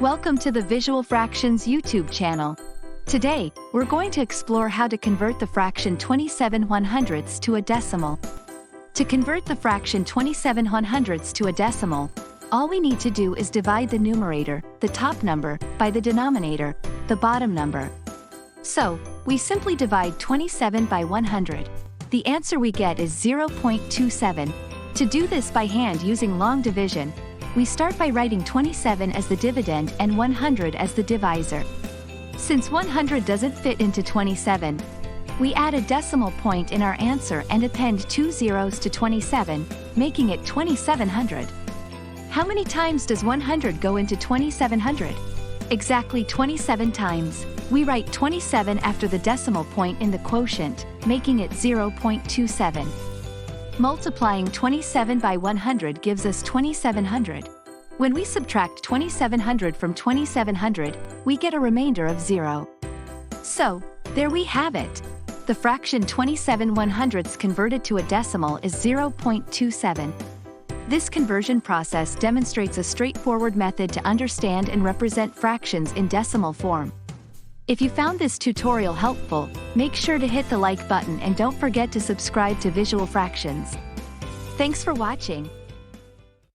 Welcome to the Visual Fractions YouTube channel. Today, we're going to explore how to convert the fraction 27/100ths to a decimal. To convert the fraction 27/100ths to a decimal, all we need to do is divide the numerator, the top number, by the denominator, the bottom number. So, we simply divide 27 by 100. The answer we get is 0.27. To do this by hand using long division, we start by writing 27 as the dividend and 100 as the divisor. Since 100 doesn't fit into 27, we add a decimal point in our answer and append 2 zeros to 27, making it 2700. How many times does 100 go into 2700? Exactly 27 times. We write 27 after the decimal point in the quotient, making it 0.27. Multiplying 27 by 100 gives us 2700. When we subtract 2700 from 2700, we get a remainder of 0. So, there we have it. The fraction 27/100ths converted to a decimal is 0.27. This conversion process demonstrates a straightforward method to understand and represent fractions in decimal form. If you found this tutorial helpful, make sure to hit the like button and don't forget to subscribe to Visual Fractions. Thanks for watching.